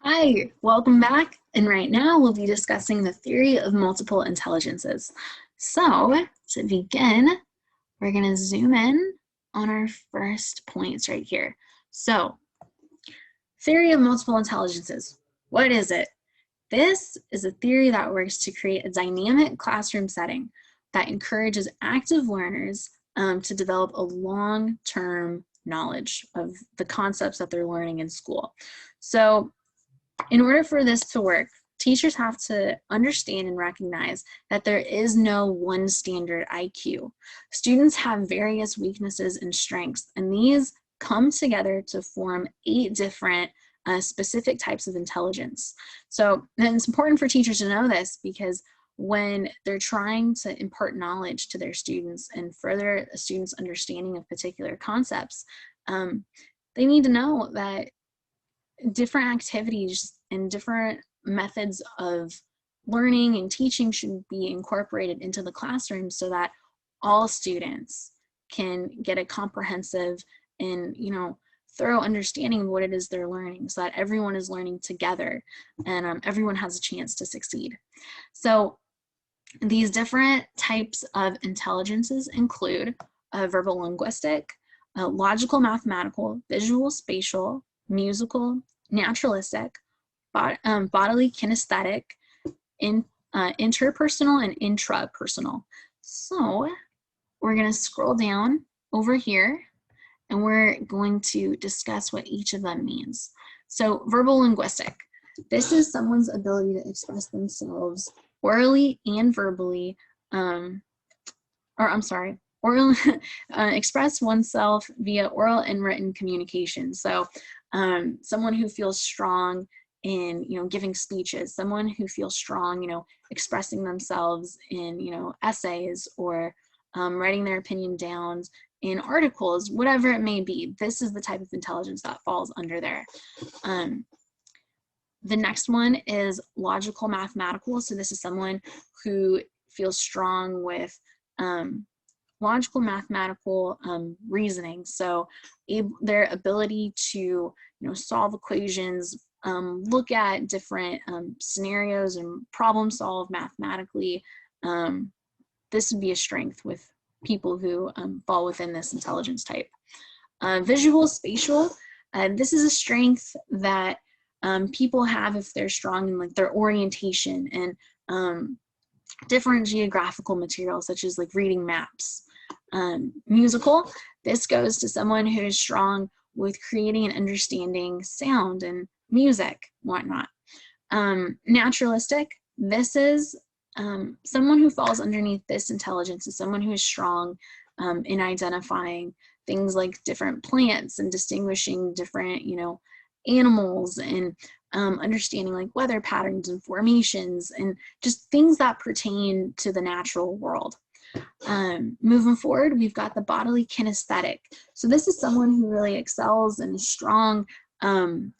Hi, welcome back. And right now we'll be discussing the theory of multiple intelligences. So to begin, we're going to zoom in on our first points right here. So theory of multiple intelligences, what is it? This is a theory that works to create a dynamic classroom setting that encourages active learners to develop a long-term knowledge of the concepts that they're learning in school. So in order for this to work, teachers have to understand and recognize that there is no one standard IQ. Students have various weaknesses and strengths, and these come together to form 8 different specific types of intelligence. So it's important for teachers to know this because when they're trying to impart knowledge to their students and further a student's understanding of particular concepts, they need to know that different activities and different methods of learning and teaching should be incorporated into the classroom so that all students can get a comprehensive and thorough understanding of what it is they're learning, so that everyone is learning together and everyone has a chance to succeed. So these different types of intelligences include verbal linguistic, logical mathematical, visual spatial, musical, naturalistic, bodily kinesthetic, interpersonal, and intrapersonal. So we're going to scroll down over here and we're going to discuss what each of them means. So verbal linguistic. This is someone's ability to express themselves orally and verbally, express oneself via oral and written communication. So someone who feels strong in giving speeches, someone who feels strong expressing themselves in essays or writing their opinion down in articles, whatever it may be. This is the type of intelligence that falls under there. The next one is logical mathematical. So this is someone who feels strong with logical mathematical reasoning. So their ability to solve equations, look at different scenarios and problem solve mathematically. This would be a strength with people who fall within this intelligence type. Visual spatial, this is a strength that people have if they're strong in like their orientation and different geographical materials, such as like reading maps. Musical, this goes to someone who is strong with creating and understanding sound and music, whatnot. Naturalistic, this is someone who falls underneath this intelligence is someone who is strong in identifying things like different plants and distinguishing different, animals and understanding like weather patterns and formations and just things that pertain to the natural world. Moving forward, we've got the bodily kinesthetic. So this is someone who really excels and is strong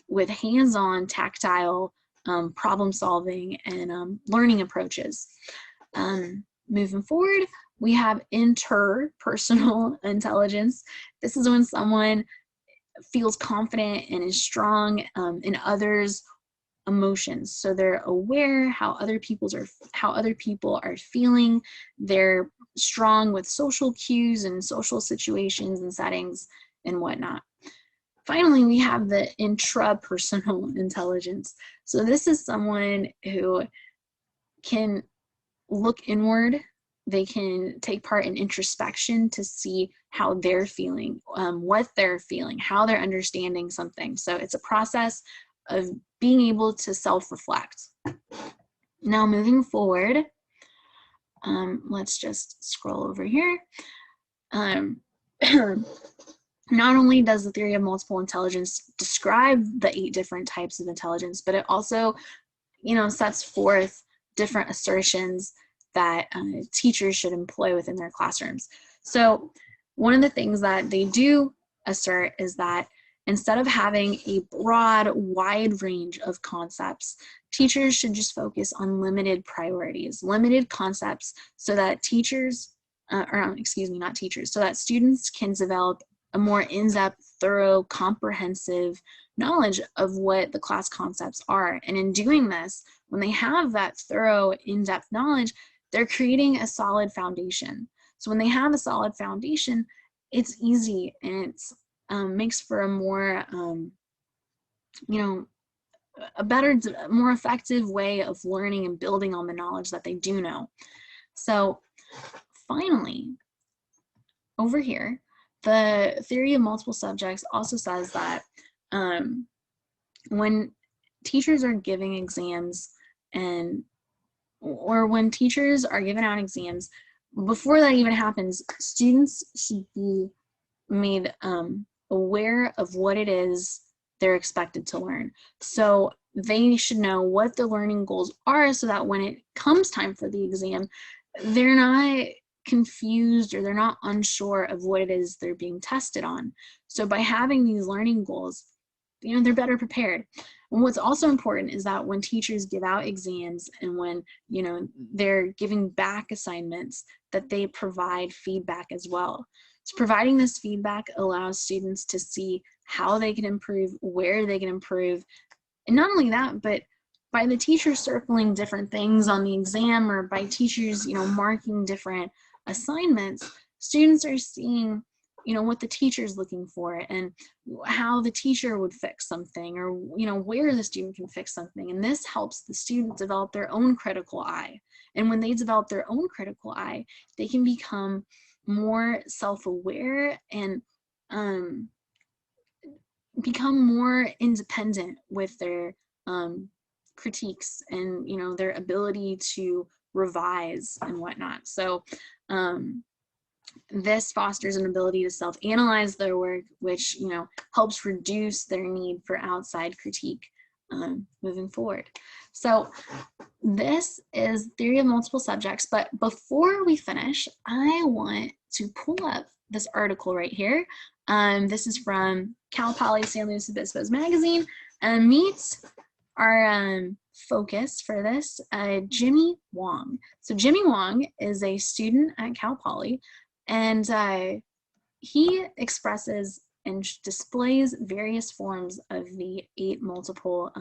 with hands-on, tactile problem solving and learning approaches. Moving forward, we have interpersonal intelligence. This is when someone feels confident and is strong in others' emotions. So they're aware how other people are feeling. They're strong with social cues and social situations and settings and whatnot. Finally, we have the intrapersonal intelligence. So this is someone who can look inward. They can take part in introspection to see how they're feeling, what they're feeling, how they're understanding something. So it's a process of being able to self-reflect. Now moving forward, let's just scroll over here. Not only does the theory of multiple intelligence describe the 8 different types of intelligence, but it also, sets forth different assertions that teachers should employ within their classrooms. So one of the things that they do assert is that instead of having a broad, wide range of concepts, teachers should just focus on limited priorities, limited concepts, so that so that students can develop a more in-depth, thorough, comprehensive knowledge of what the class concepts are. And in doing this, when they have that thorough, in-depth knowledge, they're creating a solid foundation. So when they have a solid foundation, it's easy, and it's makes for a more, you know, a better, more effective way of learning and building on the knowledge that they do know. So finally, over here, the theory of multiple subjects also says that when teachers are giving exams or when teachers are giving out exams, before that even happens, students should be made aware of what it is they're expected to learn. So they should know what the learning goals are, so that when it comes time for the exam, they're not confused or they're not unsure of what it is they're being tested on. So by having these learning goals, you know, they're better prepared. And what's also important is that when teachers give out exams and when, you know, they're giving back assignments, that they provide feedback as well. So providing this feedback allows students to see how they can improve, where they can improve. And not only that, but by the teacher circling different things on the exam, or by teachers, you know, marking different assignments, students are seeing, you know, what the teacher's looking for and how the teacher would fix something, or, you know, where the student can fix something. And this helps the student develop their own critical eye. And when they develop their own critical eye, they can become more self-aware and become more independent with their critiques and, you know, their ability to revise and whatnot. So this fosters an ability to self-analyze their work, which, you know, helps reduce their need for outside critique moving forward. So this is theory of multiple subjects, but before we finish, I want to pull up this article right here. This is from Cal Poly San Luis Obispo's magazine, and meets our focus for this, Jimmy Wong. So Jimmy Wong is a student at Cal Poly, and he expresses and displays various forms of the 8 multiple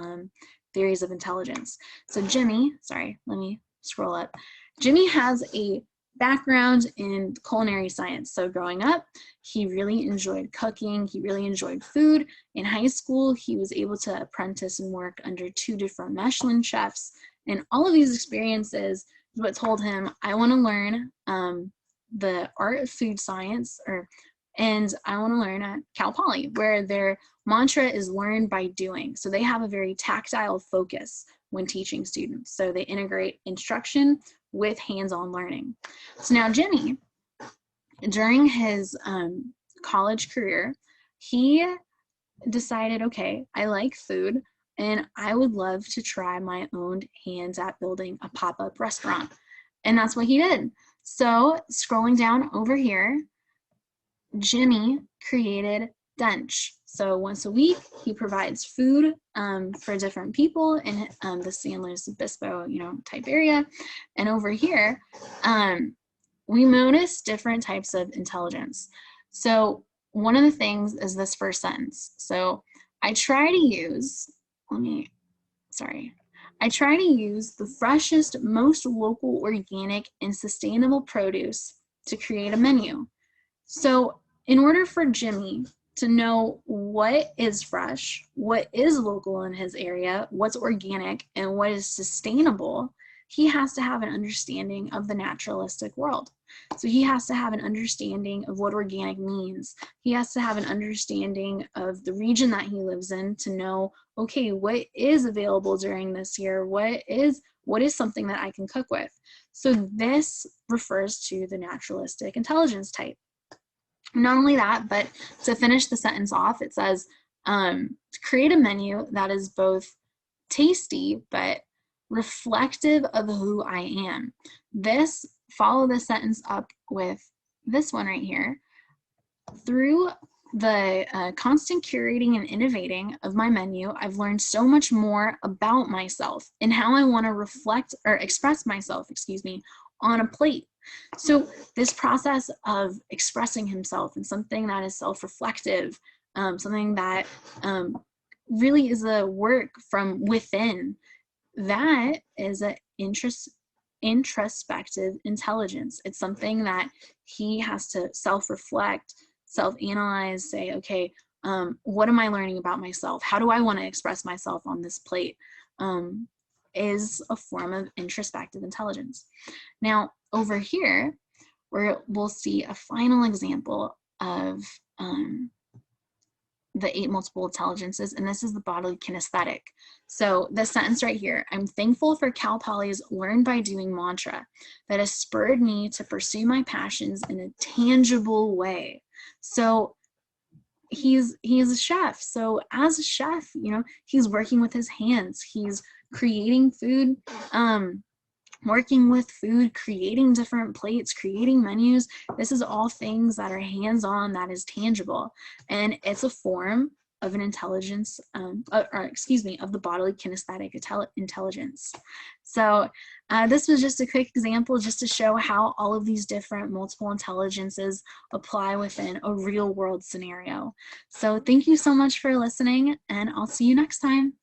theories of intelligence. So Jimmy, sorry, let me scroll up. Jimmy has a background in culinary science. So growing up, he really enjoyed cooking. He really enjoyed food. In high school, he was able to apprentice and work under 2 different Michelin chefs. And all of these experiences is what told him, I want to learn the art of food science, and I want to learn at Cal Poly, where their mantra is learn by doing. So they have a very tactile focus when teaching students. So they integrate instruction with hands-on learning. So now Jimmy, during his college career, he decided, okay, I like food and I would love to try my own hands at building a pop-up restaurant. And that's what he did. So scrolling down over here, Jimmy created Dench. So once a week, he provides food for different people in the San Luis Obispo, you know, type area. And over here, we notice different types of intelligence. So one of the things is this first sentence. So I try to use the freshest, most local, organic, and sustainable produce to create a menu. So in order for Jimmy to know what is fresh, what is local in his area, what's organic, and what is sustainable, he has to have an understanding of the naturalistic world. So he has to have an understanding of what organic means. He has to have an understanding of the region that he lives in to know, okay, what is available during this year? What is something that I can cook with? So this refers to the naturalistic intelligence type. Not only that, but to finish the sentence off, it says, to create a menu that is both tasty but reflective of who I am. Follow this sentence up with this one right here. Through the constant curating and innovating of my menu, I've learned so much more about myself and how I want to reflect or express myself, on a plate. So this process of expressing himself and something that is self-reflective, something that really is a work from within, that is an introspective intelligence. It's something that he has to self-reflect, self-analyze, say, okay, what am I learning about myself? How do I want to express myself on this plate? Is a form of introspective intelligence. Now, over here, we'll see a final example of the 8 multiple intelligences, and this is the bodily kinesthetic. So this sentence right here, I'm thankful for Cal Poly's learn by doing mantra that has spurred me to pursue my passions in a tangible way. So he's a chef. So as a chef, you know, he's working with his hands, he's creating food, working with food, creating different plates, creating menus. This is all things that are hands-on, that is tangible. And it's a form of an intelligence, of the bodily kinesthetic intelligence. So this was just a quick example just to show how all of these different multiple intelligences apply within a real world scenario. So thank you so much for listening, and I'll see you next time.